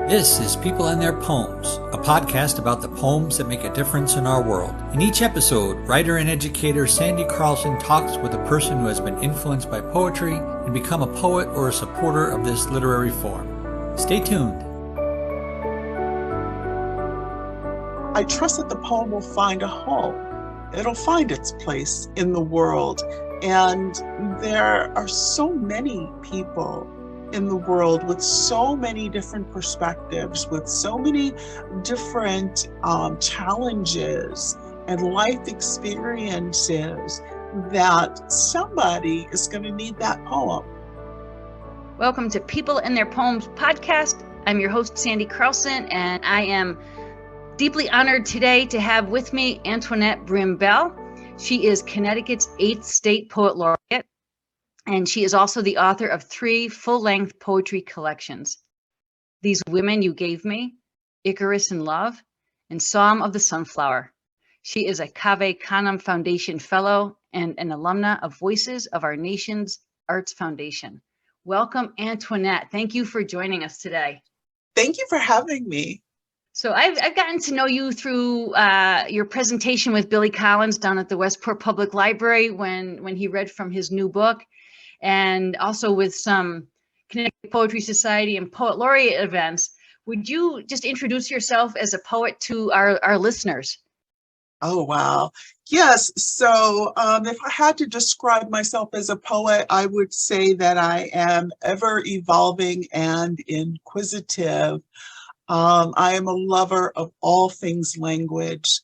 This is People and Their Poems, a podcast about the poems that make a difference in our world. In each episode, writer and educator Sandy Carlson talks with a person who has been influenced by poetry and become a poet or a supporter of this literary form. Stay tuned. I trust that the poem will find a home. It'll find its place in the world. And there are so many people in the world with so many different perspectives, with so many different challenges and life experiences, that somebody is going to need that poem. Welcome to People and Their Poems podcast. I'm your host, Sandy Carlson, and I am deeply honored today to have with me Antoinette Brim-Bell. She is Connecticut's 8th State Poet Laureate, and she is also the author of 3 full-length poetry collections: These Women You Gave Me, Icarus in Love, and Psalm of the Sunflower. She is a Cave Canem Foundation Fellow and an alumna of Voices of Our Nation's Arts Foundation. Welcome, Antoinette. Thank you for joining us today. Thank you for having me. So I've gotten to know you through your presentation with Billy Collins down at the Westport Public Library when he read from his new book, and also with some Connecticut Poetry Society and Poet Laureate events. Would you just introduce yourself as a poet to our listeners? Oh, wow. Yes. So if I had to describe myself as a poet, I would say that I am ever evolving and inquisitive. I am a lover of all things language,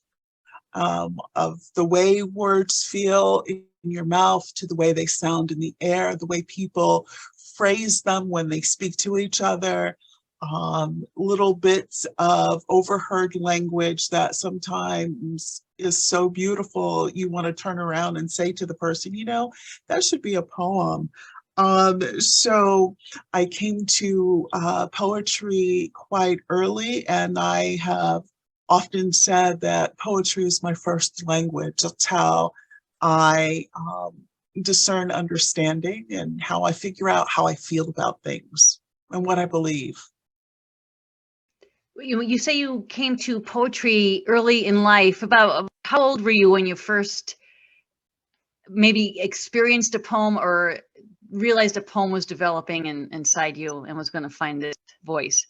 of the way words feel in your mouth to the way they sound in the air, the way people phrase them when they speak to each other, little bits of overheard language that sometimes is so beautiful you want to turn around and say to the person, you know, that should be a poem. So I came to poetry quite early, and I have often said that poetry is my first language. That's how I discern understanding and how I figure out how I feel about things and what I believe. You say you came to poetry early in life. About how old were you when you first maybe experienced a poem or realized a poem was developing inside you and was going to find its voice?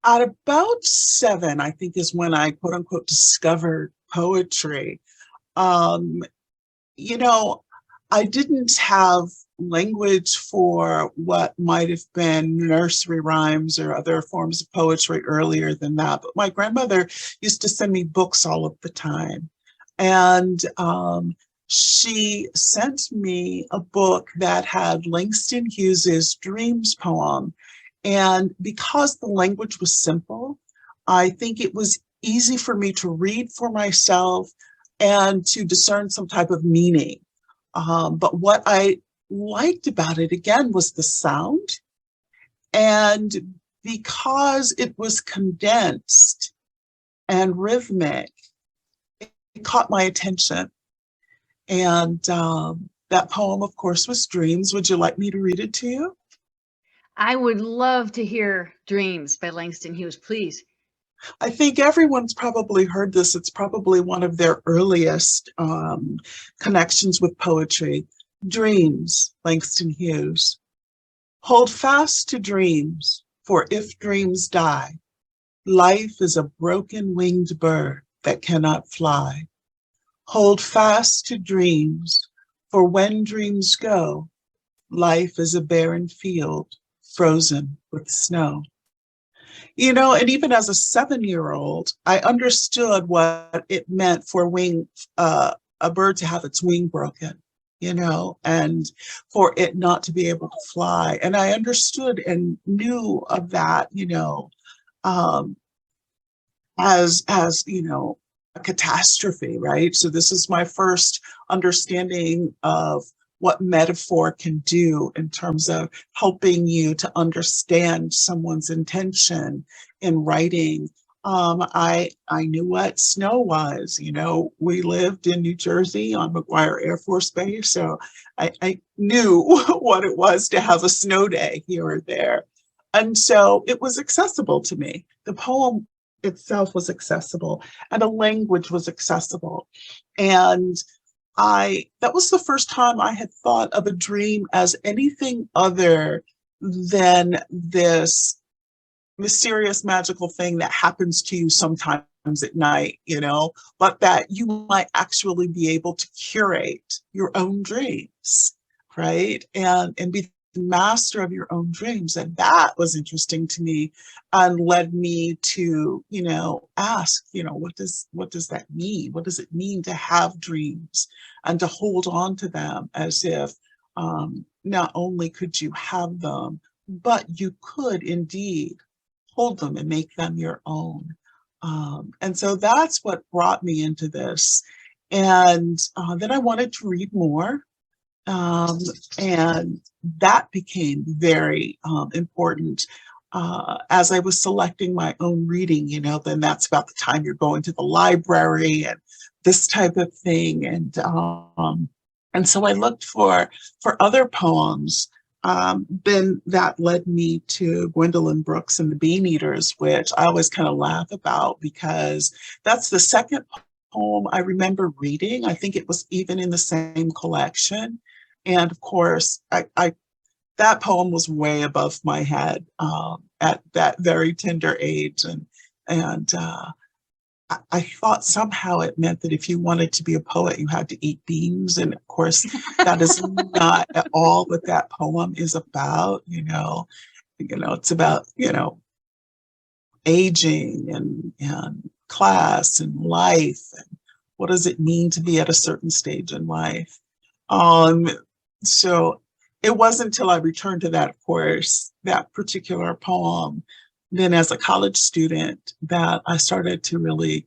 At about 7, I think, is when I quote unquote discovered poetry. You know, I didn't have language for what might have been nursery rhymes or other forms of poetry earlier than that. But my grandmother used to send me books all of the time. And she sent me a book that had Langston Hughes's Dreams poem. And because the language was simple, I think it was easy for me to read for myself and to discern some type of meaning. But what I liked about it, again, was the sound. And because it was condensed and rhythmic, it caught my attention. And that poem, of course, was Dreams. Would you like me to read it to you? I would love to hear Dreams by Langston Hughes, please. I think everyone's probably heard this. It's probably one of their earliest connections with poetry. Dreams, Langston Hughes. Hold fast to dreams, for if dreams die, life is a broken winged bird that cannot fly. Hold fast to dreams, for when dreams go, life is a barren field frozen with snow. You know, and even as a 7-year-old, I understood what it meant for a bird to have its wing broken, you know, and for it not to be able to fly. And I understood and knew of that, you know, as you know, a catastrophe, right? So this is my first understanding of what metaphor can do in terms of helping you to understand someone's intention in writing. I knew what snow was. You know, we lived in New Jersey on McGuire Air Force Base, so I knew what it was to have a snow day here or there. And so it was accessible to me. The poem itself was accessible, and the language was accessible. And that was the first time I had thought of a dream as anything other than this mysterious, magical thing that happens to you sometimes at night, but that you might actually be able to curate your own dreams, right? And be the master of your own dreams. And that was interesting to me and led me to, ask, what does that mean? What does it mean to have dreams and to hold on to them as if not only could you have them, but you could indeed hold them and make them your own. And so that's what brought me into this. And then I wanted to read more. And that became very important. As I was selecting my own reading, then that's about the time you're going to the library and this type of thing. And so I looked for other poems. Then that led me to Gwendolyn Brooks and the Bean Eaters, which I always kind of laugh about because that's the second poem I remember reading. I think it was even in the same collection. And of course, that poem was way above my head at that very tender age. And I thought somehow it meant that if you wanted to be a poet, you had to eat beans. And of course, that is not at all what that poem is about. It's about, aging and class and life. And what does it mean to be at a certain stage in life? So it wasn't until I returned to that, of course, that particular poem, then as a college student, that I started to really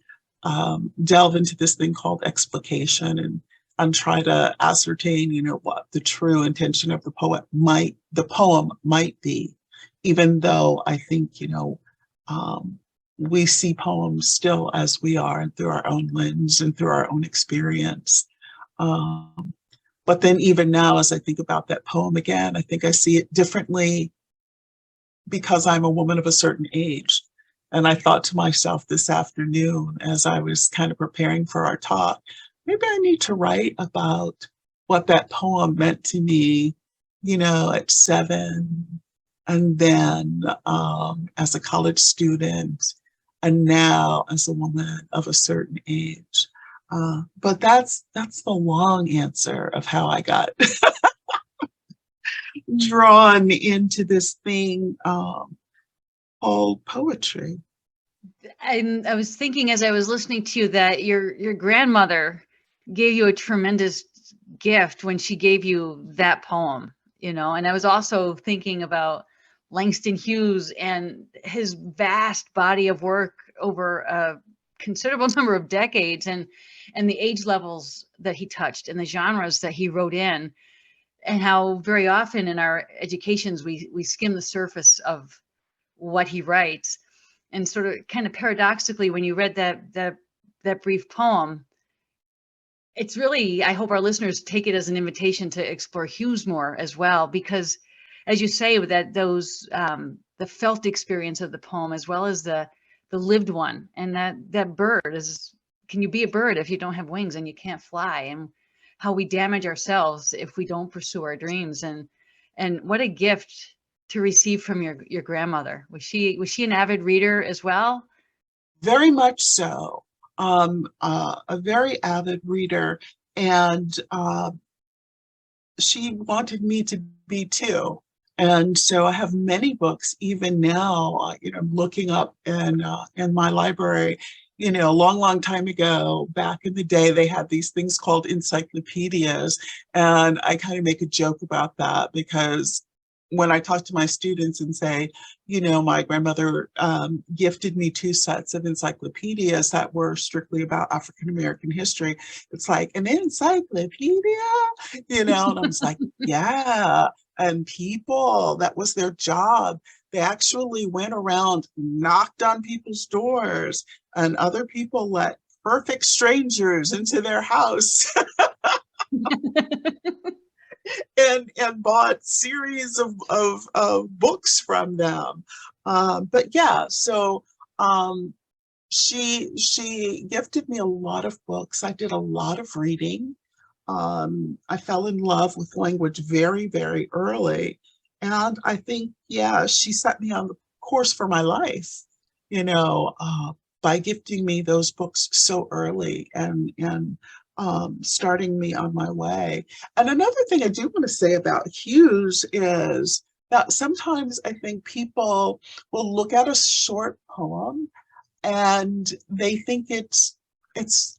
delve into this thing called explication and try to ascertain, what the true intention of the poem might be, even though I think, we see poems still as we are and through our own lens and through our own experience. But then even now, as I think about that poem again, I think I see it differently because I'm a woman of a certain age. And I thought to myself this afternoon, as I was kind of preparing for our talk, maybe I need to write about what that poem meant to me, at 7, and then as a college student, and now as a woman of a certain age. But that's the long answer of how I got drawn into this thing called poetry. And I was thinking as I was listening to you that your grandmother gave you a tremendous gift when she gave you that poem, and I was also thinking about Langston Hughes and his vast body of work over a considerable number of decades and the age levels that he touched and the genres that he wrote in, and how very often in our educations we skim the surface of what he writes. And sort of kind of paradoxically, when you read that brief poem, it's really, I hope our listeners take it as an invitation to explore Hughes more as well, because as you say, that those the felt experience of the poem as well as the lived one, and that bird is, can you be a bird if you don't have wings and you can't fly, and how we damage ourselves if we don't pursue our dreams, and what a gift to receive from your grandmother. Was she an avid reader as well? Very much so. A very avid reader, and she wanted me to be too. And so I have many books, even now, looking up in my library. A long time ago, back in the day, they had these things called encyclopedias. And I kind of make a joke about that because when I talk to my students and say, my grandmother gifted me 2 sets of encyclopedias that were strictly about African-American history. It's like, an encyclopedia? And I was like, yeah. And people, that was their job. They actually went around, knocked on people's doors, and other people let perfect strangers into their house. and bought series of books from them. But yeah, so she gifted me a lot of books. I did a lot of reading. I fell in love with language very, very early. And I think, yeah, she set me on the course for my life, you know, by gifting me those books so early and starting me on my way. And another thing I do want to say about Hughes is that sometimes I think people will look at a short poem and they think it's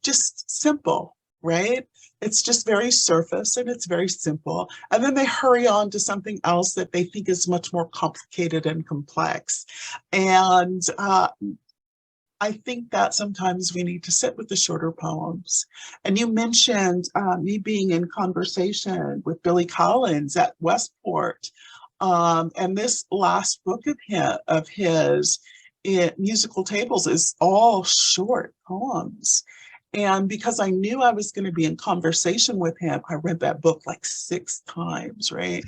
just simple, right? It's just very surface and it's very simple. And then they hurry on to something else that they think is much more complicated and complex. And I think that sometimes we need to sit with the shorter poems. And you mentioned me being in conversation with Billy Collins at Westport. And this last book of his, Musical Tables, is all short poems. And because I knew I was going to be in conversation with him, I read that book like 6 times, right?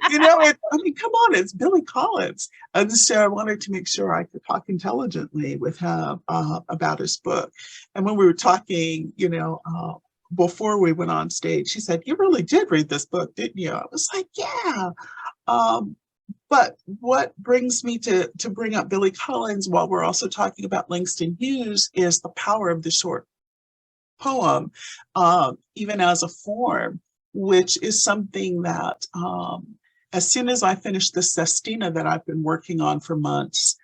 You know, I mean, come on, it's Billy Collins. And so I wanted to make sure I could talk intelligently with him about his book. And when we were talking, you know, before we went on stage, he said, "You really did read this book, didn't you?" I was like, "Yeah." But what brings me to bring up Billy Collins while we're also talking about Langston Hughes is the power of the short poem, even as a form, which is something that as soon as I finish the sestina that I've been working on for months,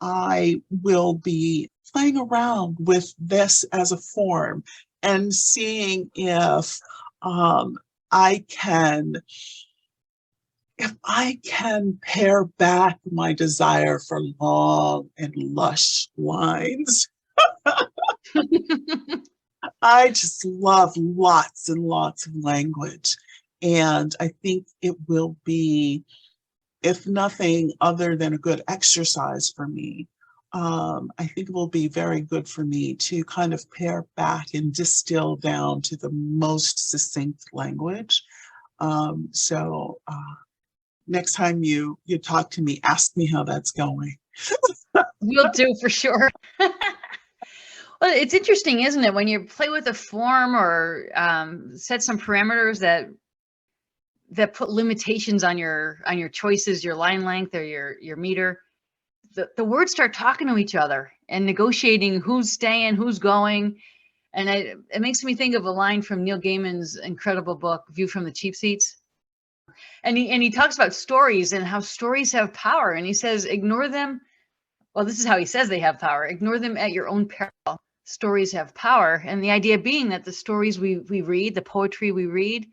I will be playing around with this as a form and seeing if I can pare back my desire for long and lush lines. I just love lots and lots of language. And I think it will be, if nothing other than a good exercise for me, I think it will be very good for me to kind of pare back and distill down to the most succinct language. So next time you talk to me, ask me how that's going. We'll do for sure. Well, it's interesting, isn't it, when you play with a form or set some parameters that put limitations on your choices, your line length or your meter. The words start talking to each other and negotiating who's staying, who's going. And it makes me think of a line from Neil Gaiman's incredible book, View from the Cheap Seats. And he talks about stories and how stories have power. And he says, ignore them. Well, this is how he says they have power. Ignore them at your own peril. Stories have power. And the idea being that the stories we read, the poetry we read,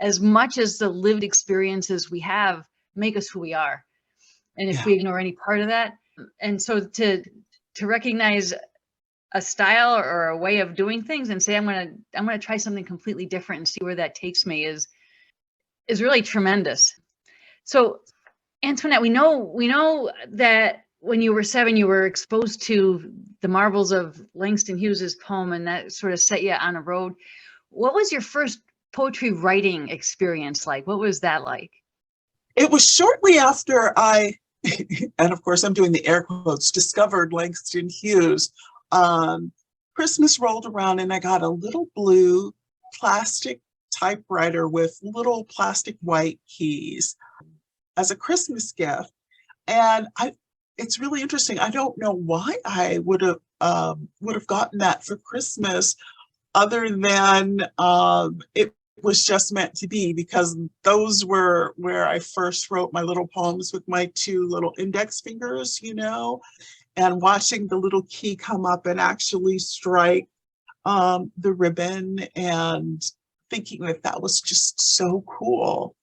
as much as the lived experiences we have, make us who we are. And if we ignore any part of that, and so to recognize a style or a way of doing things and say, I'm gonna try something completely different and see where that takes me is really tremendous. So, Antoinette, we know that when you were 7, you were exposed to the marvels of Langston Hughes's poem, and that sort of set you on a road. What was your first poetry writing experience like? What was that like? It was shortly after I, and of course I'm doing the air quotes, discovered Langston Hughes. Christmas rolled around and I got a little blue plastic typewriter with little plastic white keys as a Christmas gift. And it's really interesting. I don't know why I would have gotten that for Christmas, other than it was just meant to be, because those were where I first wrote my little poems with my 2 little index fingers, you know, and watching the little key come up and actually strike the ribbon and thinking that was just so cool.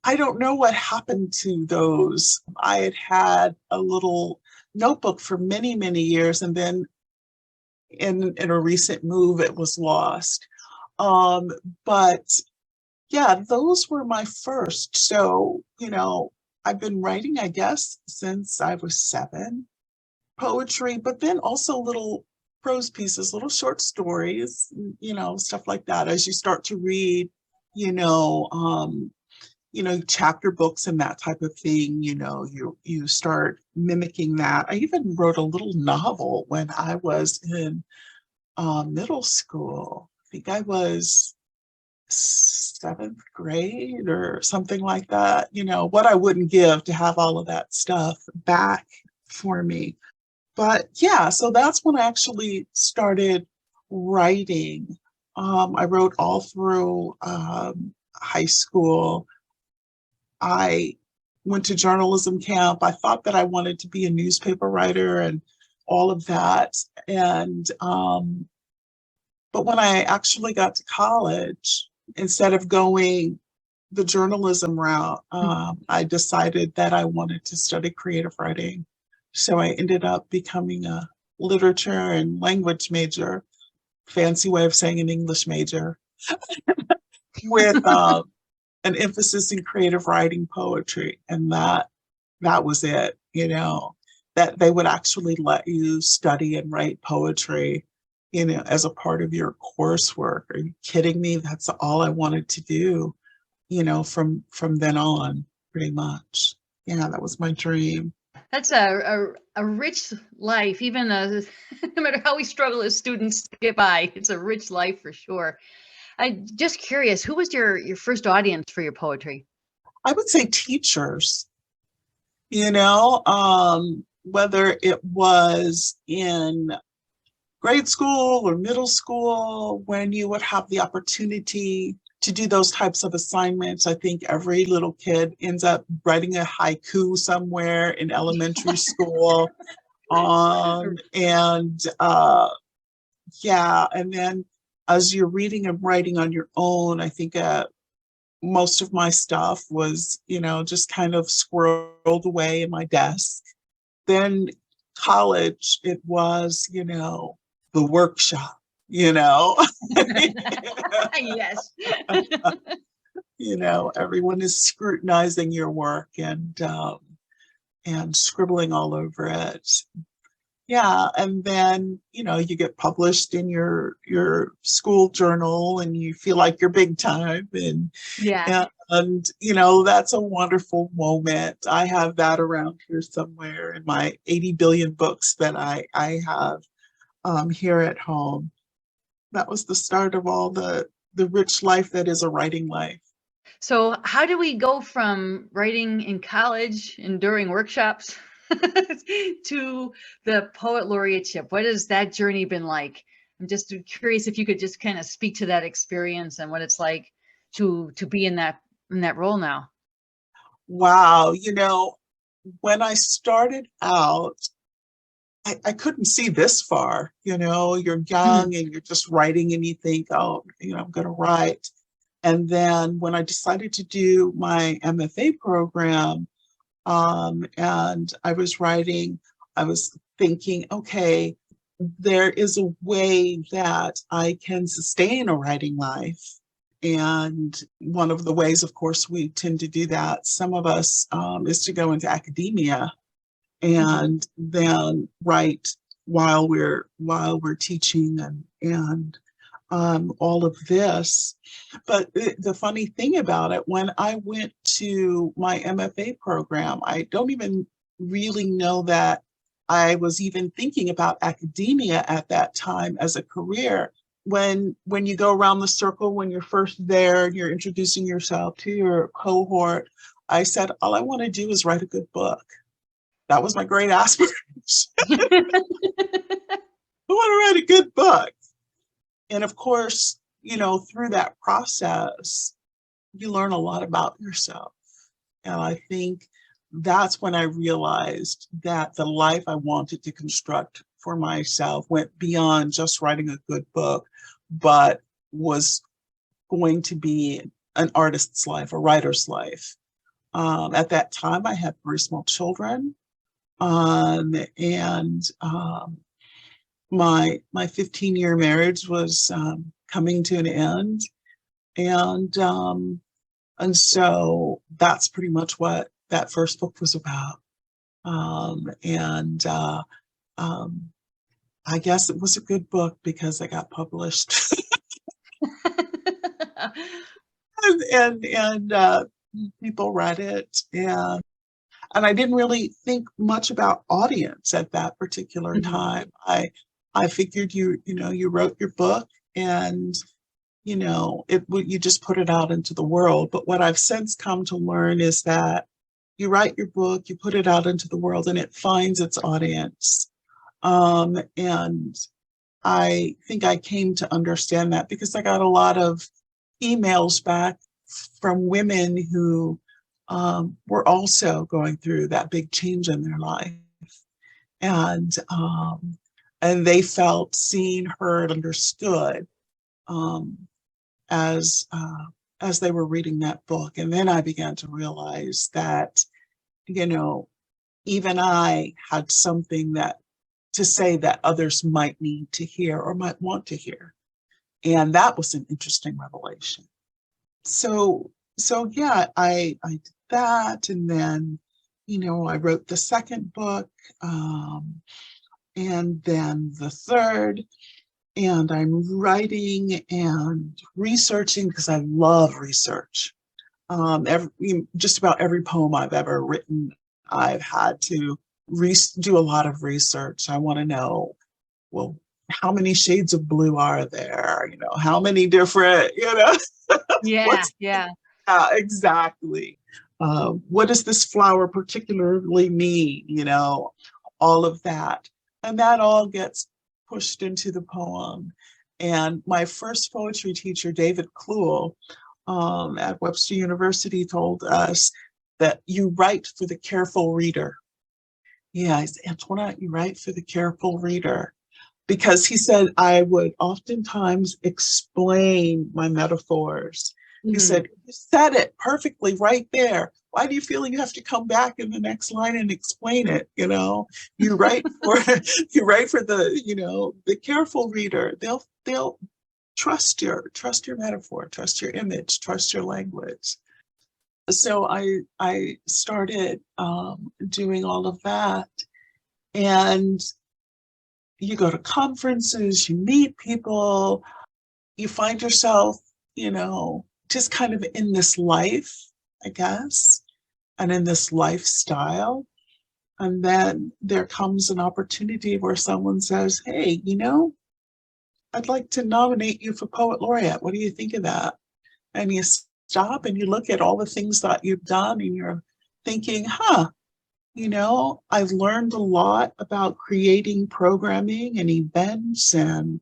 I don't know what happened to those. I had a little notebook for many, many years, and then in a recent move, it was lost. But yeah, those were my first. So, you know, I've been writing, I guess, since I was 7, poetry, but then also little prose pieces, little short stories, you know, stuff like that. As you start to read chapter books and that type of thing, you start mimicking that. I even wrote a little novel when I was in middle school. I think I was seventh grade or something like that. What I wouldn't give to have all of that stuff back for me. But yeah, so that's when I actually started writing. I wrote all through high school. I went to journalism camp. I thought that I wanted to be a newspaper writer and all of that. And but when I actually got to college, instead of going the journalism route, I decided that I wanted to study creative writing. So I ended up becoming a literature and language major, fancy way of saying an English major, with an emphasis in creative writing poetry. And that was it, that they would actually let you study and write poetry, as a part of your coursework. Are you kidding me? That's all I wanted to do, from then on, pretty much. Yeah, that was my dream. That's a rich life, even no matter how we struggle as students to get by. It's a rich life for sure. I'm just curious, who was your first audience for your poetry? I would say teachers, whether it was in grade school or middle school, when you would have the opportunity to do those types of assignments. I think every little kid ends up writing a haiku somewhere in elementary school. And yeah, and then as you're reading and writing on your own, I think most of my stuff was, just kind of squirreled away in my desk. Then college, it was, the workshop, Yes. Everyone is scrutinizing your work and scribbling all over it. Yeah, and then you get published in your school journal, and you feel like you're big time, Yeah. and that's a wonderful moment. I have that around here somewhere in my 80 billion books that I have here at home. That was the start of all the rich life that is a writing life. So how do we go from writing in college and during workshops to the poet laureateship? What has that journey been like? I'm just curious if you could just kind of speak to that experience and what it's like to be in that role now. Wow, when I started out, I couldn't see this far. You're young and you're just writing and you think, oh, I'm going to write. And then when I decided to do my MFA program, and I was writing, I was thinking, okay, there is a way that I can sustain a writing life. And one of the ways, of course, we tend to do that, some of us, is to go into academia and then write while we're teaching and all of this. But the funny thing about it, when I went to my MFA program, I don't even really know that I was even thinking about academia at that time as a career. When you go around the circle, when you're first there and you're introducing yourself to your cohort, I said, all I want to do is write a good book. That was my great aspiration. I want to write a good book. And of course, through that process, you learn a lot about yourself. And I think that's when I realized that the life I wanted to construct for myself went beyond just writing a good book, but was going to be an artist's life, a writer's life. At that time, I had 3 small children. And my 15-year marriage was coming to an end, and so that's pretty much what that first book was about. And I guess it was a good book because it got published. and people read it, and I didn't really think much about audience at that particular Mhm. time. I figured you wrote your book, and you just put it out into the world. But what I've since come to learn is that you write your book, you put it out into the world, and it finds its audience. And I think I came to understand that because I got a lot of emails back from women who were also going through that big change in their life, and and they felt seen, heard, understood, um, as as they were reading that book. And then I began to realize that, you know, even I had something that to say that others might need to hear or might want to hear. And that was an interesting revelation. So yeah, I did that, and then, I wrote the second book, and then the third, and I'm writing and researching because I love research. Just about every poem I've ever written, I've had to do a lot of research. I want to know, well, how many shades of blue are there? How many different, Yeah, what's yeah. exactly. What does this flower particularly mean? All of that. And that all gets pushed into the poem. And my first poetry teacher, David Kluhl, at Webster University, told us that you write for the careful reader. Yeah, I said, Antoinette, you write for the careful reader. Because he said I would oftentimes explain my metaphors. He Mhm. said, you said it perfectly right there. Why do you feel you have to come back in the next line and explain it? You write for you write for the careful reader. They'll trust your metaphor, trust your image, trust your language. So I started doing all of that, and you go to conferences, you meet people, you find yourself, just kind of in this life, I guess, and in this lifestyle. And then there comes an opportunity where someone says, hey, I'd like to nominate you for Poet Laureate. What do you think of that? And you stop and you look at all the things that you've done, and you're thinking, I've learned a lot about creating programming and events and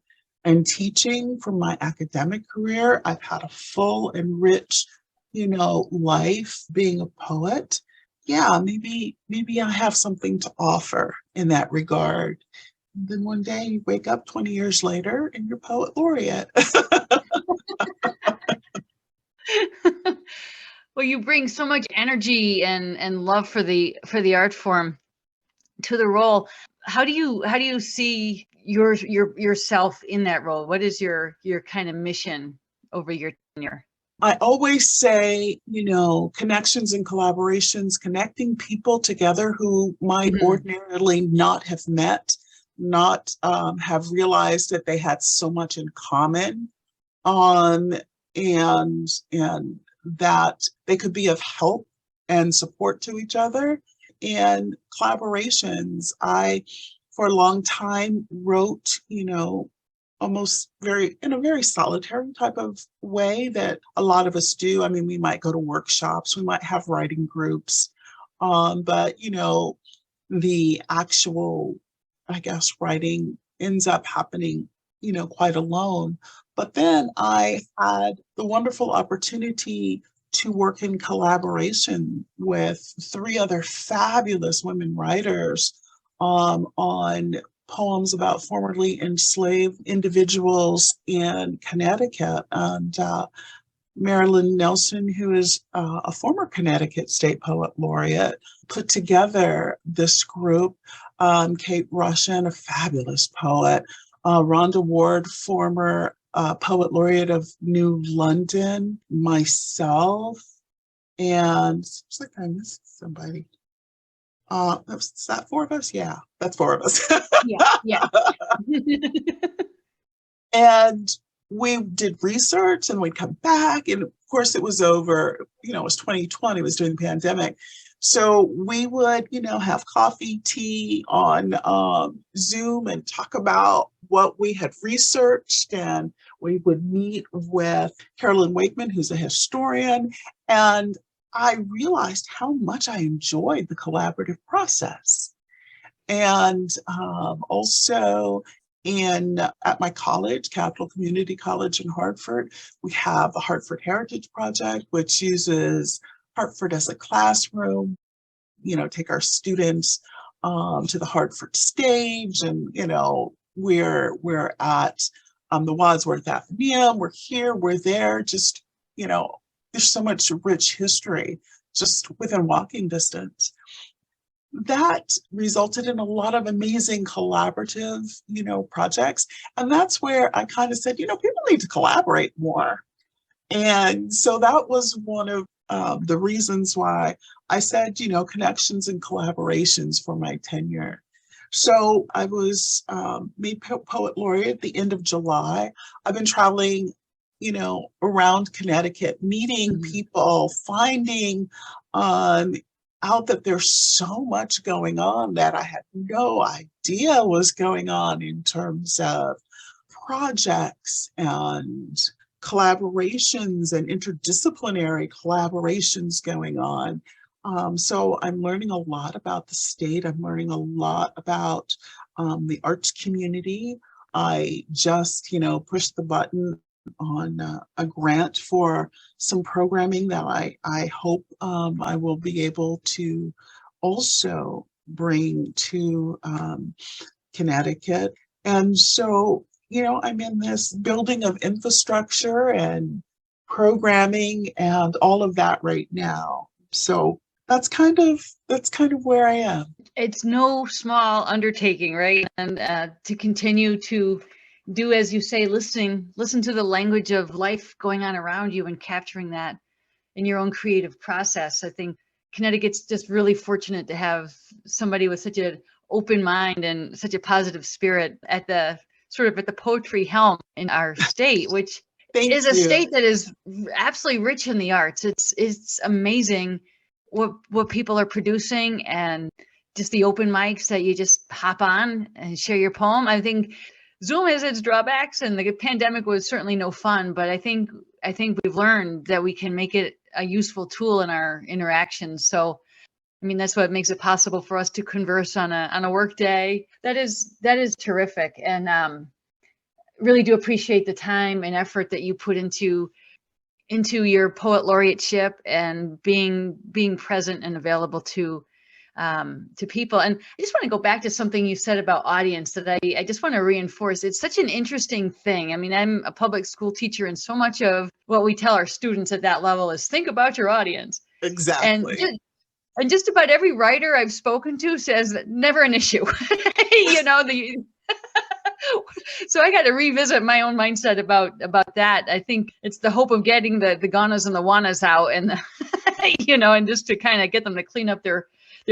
teaching from my academic career. I've had a full and rich, life being a poet. Yeah, maybe I have something to offer in that regard. And then one day you wake up 20 years later and you're Poet Laureate. Well, you bring so much energy and love for the art form to the role. How do you see yourself in that role? What is your kind of mission over your tenure? I always say, connections and collaborations, connecting people together who might Mhm. ordinarily not have met, not have realized that they had so much in common, um, and that they could be of help and support to each other. And collaborations, I, for a long time, wrote, almost in a very solitary type of way that a lot of us do. I mean, we might go to workshops, we might have writing groups, but the actual, I guess, writing ends up happening, quite alone. But then I had the wonderful opportunity to work in collaboration with three other fabulous women writers, on poems about formerly enslaved individuals in Connecticut. And Marilyn Nelson, who is a former Connecticut State Poet Laureate, put together this group. Kate Rushin, a fabulous poet. Rhonda Ward, former Poet Laureate of New London. Myself. And it's like I missed somebody. Is that four of us? Yeah, that's four of us. Yeah, yeah. And we did research and we'd come back. And of course, it was over, it was 2020, it was during the pandemic. So we would, have coffee, tea on Zoom and talk about what we had researched. And we would meet with Carolyn Wakeman, who's a historian. And I realized how much I enjoyed the collaborative process. And also at my college, Capital Community College in Hartford, we have the Hartford Heritage Project, which uses Hartford as a classroom, take our students to the Hartford stage. And, we're at the Wadsworth Athenaeum, we're here, we're there, just, there's so much rich history just within walking distance. That resulted in a lot of amazing collaborative, projects. And that's where I kind of said, people need to collaborate more. And so that was one of the reasons why I said, connections and collaborations for my tenure. So I was made poet laureate at the end of July. I've been traveling, around Connecticut, meeting people, finding out that there's so much going on that I had no idea was going on in terms of projects and collaborations and interdisciplinary collaborations going on. So I'm learning a lot about the state. I'm learning a lot about the arts community. I just, pushed the button on a grant for some programming that I hope I will be able to also bring to Connecticut. And so, I'm in this building of infrastructure and programming and all of that right now. So that's kind of where I am. It's no small undertaking, right? And to continue to do, as you say, listen to the language of life going on around you and capturing that in your own creative process. I think Connecticut's just really fortunate to have somebody with such an open mind and such a positive spirit at the poetry helm in our state, which is a state that is absolutely rich in the arts. It's amazing what people are producing, and just the open mics that you just hop on and share your poem. I think Zoom has its drawbacks, and the pandemic was certainly no fun, but I think we've learned that we can make it a useful tool in our interactions. So, I mean, that's what makes it possible for us to converse on a work day. That is terrific. And really do appreciate the time and effort that you put into your poet laureateship and being present and available to people. And I just want to go back to something you said about audience that I just want to reinforce. It's such an interesting thing. I mean, I'm a public school teacher, and so much of what we tell our students at that level is think about your audience. Exactly. And just about every writer I've spoken to says that never an issue. So I got to revisit my own mindset about that. I think it's the hope of getting the Ganas and the Wanas out, and and just to kind of get them to clean up their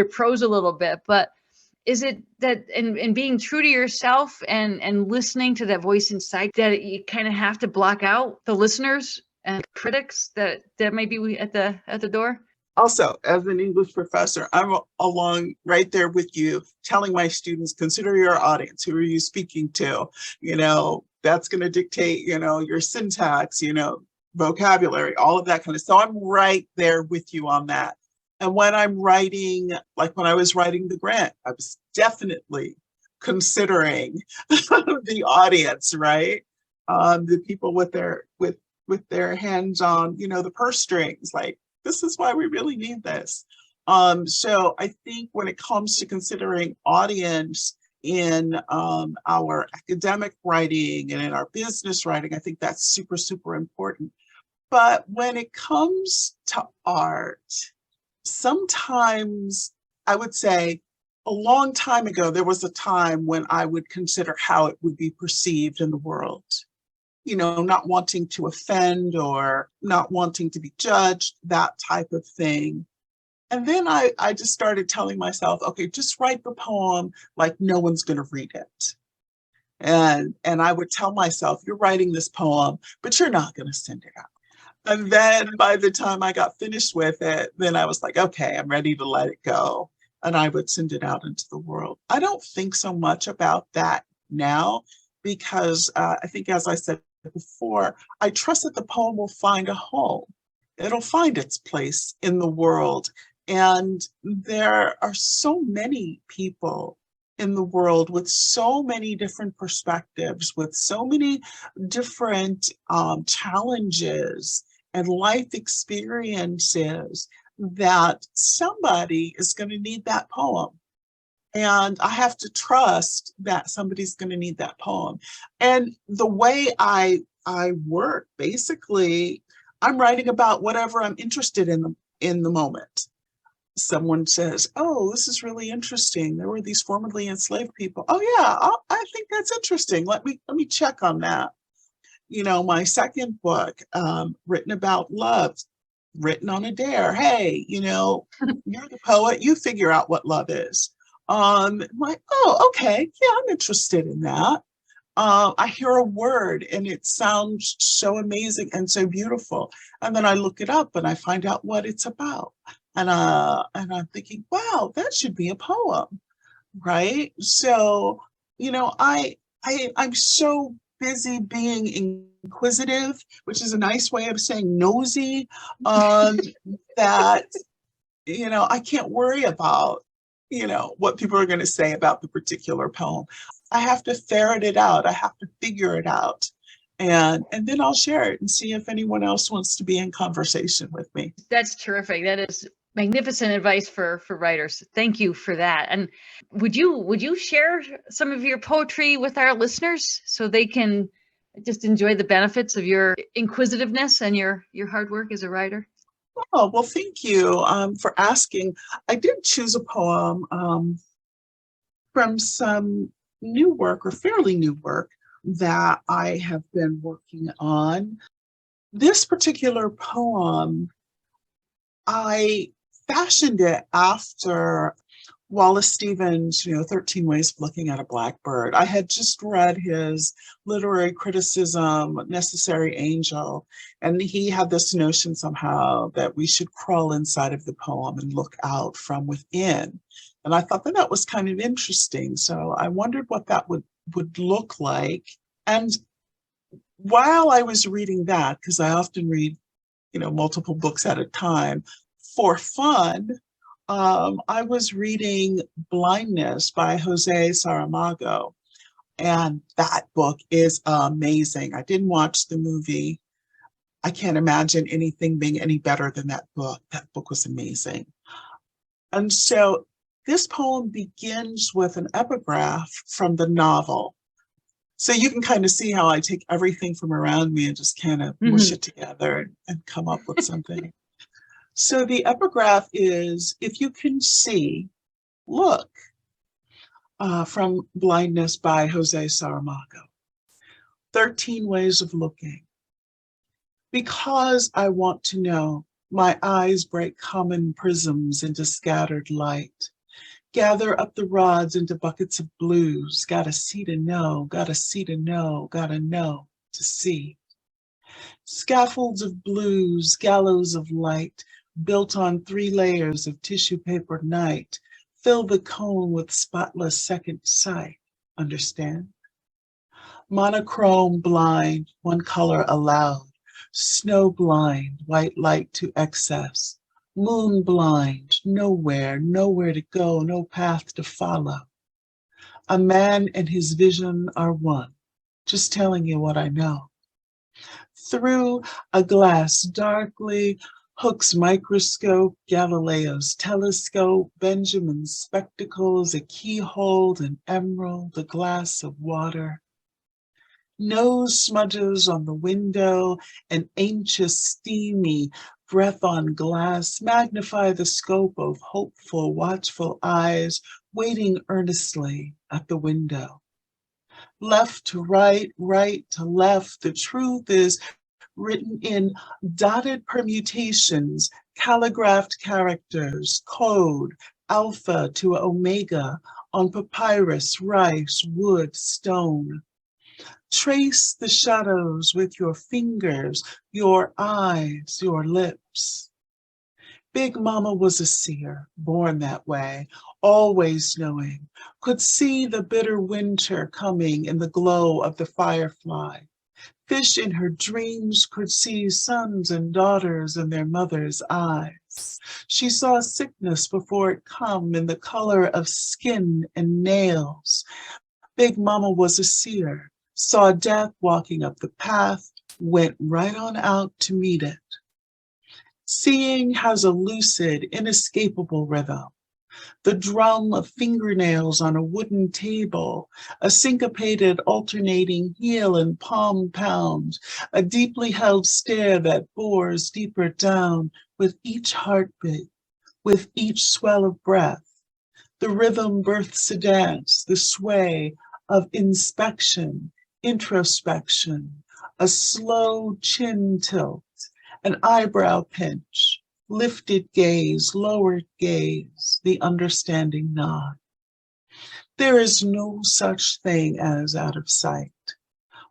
prose a little bit. But is it that in being true to yourself and listening to that voice inside, that you kind of have to block out the listeners and critics that might be at the door? Also, as an English professor, I'm along right there with you, telling my students, consider your audience. Who are you speaking to? That's going to dictate, your syntax, vocabulary, all of that kind of. So I'm right there with you on that. And when I'm writing, like when I was writing the grant, I was definitely considering the audience, right? The people with their hands on, the purse strings, like, this is why we really need this. So I think when it comes to considering audience in our academic writing and in our business writing, I think that's super, super important. But when it comes to art, sometimes I would say a long time ago, there was a time when I would consider how it would be perceived in the world. Not wanting to offend or not wanting to be judged, that type of thing. And then I just started telling myself, okay, just write the poem like no one's going to read it. And I would tell myself, you're writing this poem, but you're not going to send it out. And then by the time I got finished with it, then I was like, okay, I'm ready to let it go. And I would send it out into the world. I don't think so much about that now because I think, as I said before, I trust that the poem will find a home. It'll find its place in the world. And there are so many people in the world with so many different perspectives, with so many different challenges and life experiences that somebody is going to need that poem. And I have to trust that somebody's going to need that poem. And the way I work, basically, I'm writing about whatever I'm interested in the moment. Someone says, oh, this is really interesting. There were these formerly enslaved people. Oh yeah, I think that's interesting. Let me check on that. You know, my second book, written about love, written on a dare. Hey, you know, you're the poet, you figure out what love is. I'm like, oh, okay, yeah, I'm interested in that. I hear a word and it sounds so amazing and so beautiful. And then I look it up and I find out what it's about. And I'm thinking, wow, that should be a poem, right? So, you know, I'm so busy being inquisitive, which is a nice way of saying nosy, that, you know, I can't worry about, you know, what people are going to say about the particular poem. I have to ferret it out. I have to figure it out. And then I'll share it and see if anyone else wants to be in conversation with me. That's terrific. That is magnificent advice for writers. Thank you for that. And would you share some of your poetry with our listeners so they can just enjoy the benefits of your inquisitiveness and your hard work as a writer? Oh, well, thank you for asking. I did choose a poem from some new work, or fairly new work, that I have been working on. This particular poem, I fashioned it after Wallace Stevens, 13 Ways of Looking at a Blackbird. I had just read his literary criticism, Necessary Angel, and he had this notion somehow that we should crawl inside of the poem and look out from within. And I thought that was kind of interesting. So I wondered what that would look like. And while I was reading that, because I often read, multiple books at a time for fun, I was reading Blindness by Jose Saramago, and that book is amazing. I didn't watch the movie. I can't imagine anything being any better than that book. That book was amazing. And so this poem begins with an epigraph from the novel. So you can kind of see how I take everything from around me and just kind of mush it together and come up with something. So the epigraph is, if you can see, look, from Blindness by Jose Saramago. 13 Ways of Looking. Because I want to know, my eyes break common prisms into scattered light. Gather up the rods into buckets of blues. Gotta see to know, gotta see to know, gotta know to see. Scaffolds of blues, gallows of light, built on 3 layers of tissue paper night, fill the cone with spotless second sight. Understand? Monochrome blind, one color allowed. Snow blind, white light to excess. Moon blind, nowhere to go, no path to follow. A man and his vision are one, just telling you what I know. Through a glass darkly, Hooke's microscope, Galileo's telescope, Benjamin's spectacles, a keyhole, an emerald, a glass of water. Nose smudges on the window, an anxious, steamy breath on glass, magnify the scope of hopeful, watchful eyes, waiting earnestly at the window. Left to right, right to left, the truth is written in dotted permutations, calligraphed characters, code, alpha to omega, on papyrus, rice, wood, stone. Trace the shadows with your fingers, your eyes, your lips. Big Mama was a seer, born that way, always knowing, could see the bitter winter coming in the glow of the firefly. Fish in her dreams could see sons and daughters in their mother's eyes. She saw sickness before it come in the color of skin and nails. Big Mama was a seer, saw death walking up the path, went right on out to meet it. Seeing has a lucid, inescapable rhythm. The drum of fingernails on a wooden table, a syncopated alternating heel and palm pound, a deeply held stare that bores deeper down with each heartbeat, with each swell of breath. The rhythm births a dance, the sway of inspection, introspection, a slow chin tilt, an eyebrow pinch, lifted gaze, lowered gaze, the understanding nod. There is no such thing as out of sight.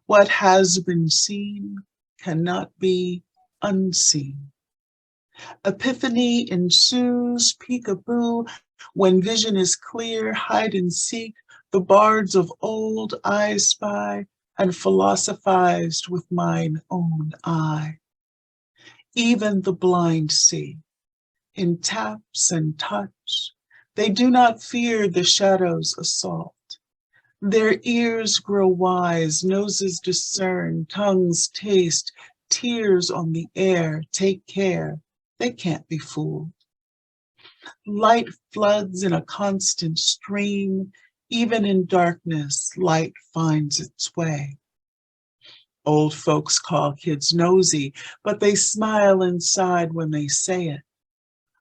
What has been seen cannot be unseen. Epiphany ensues, peekaboo, when vision is clear, hide and seek, the bards of old I spy and philosophized with mine own eye. Even the blind see, in taps and touch, they do not fear the shadow's assault. Their ears grow wise, noses discern, tongues taste, tears on the air, take care, they can't be fooled. Light floods in a constant stream, even in darkness, light finds its way. Old folks call kids nosy, but they smile inside when they say it,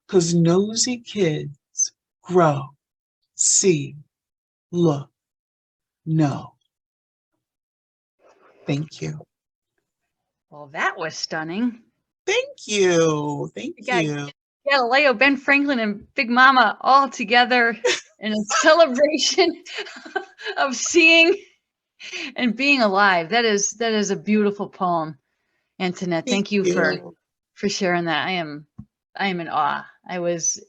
'cause nosy kids grow, see, look, know. Thank you. Well, that was stunning. Thank you. Thank Yeah, you. Galileo, Ben Franklin, and Big Mama all together in a celebration of seeing and being alive. That is a beautiful poem, Antoinette. Thank you for sharing that. I am in awe. I was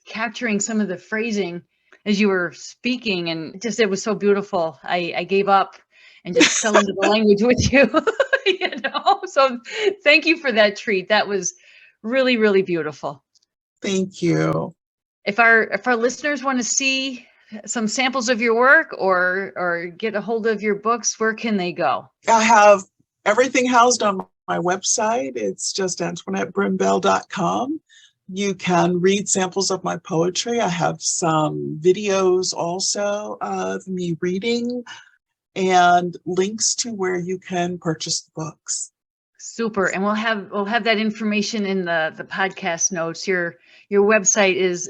capturing some of the phrasing as you were speaking, and just it was so beautiful. I gave up and just fell into the language with you. So thank you for that treat. That was really, really beautiful. Thank you. If our listeners want to see some samples of your work or get a hold of your books, where can they go? I have everything housed on my website. It's just AntoinetteBrim-Bell.com. You can read samples of my poetry. I have some videos also of me reading and links to where you can purchase the books. Super. And we'll have that information in the podcast notes. Your website is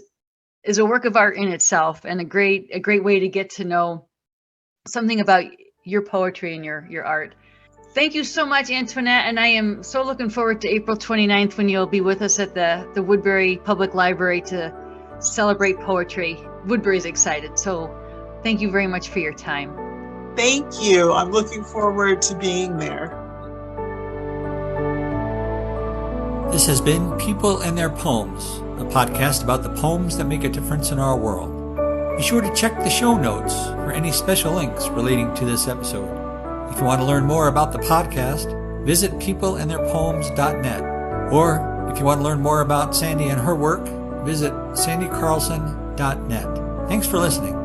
a work of art in itself, and a great way to get to know something about your poetry and your art. Thank you so much, Antoinette, and I am so looking forward to April 29th when you'll be with us at the Woodbury Public Library to celebrate poetry. Woodbury's excited, so thank you very much for your time. Thank you. I'm looking forward to being there. This has been People and Their Poems, a podcast about the poems that make a difference in our world. Be sure to check the show notes for any special links relating to this episode. If you want to learn more about the podcast, visit peopleandtheirpoems.net. Or if you want to learn more about Sandy and her work, visit sandycarlson.net. Thanks for listening.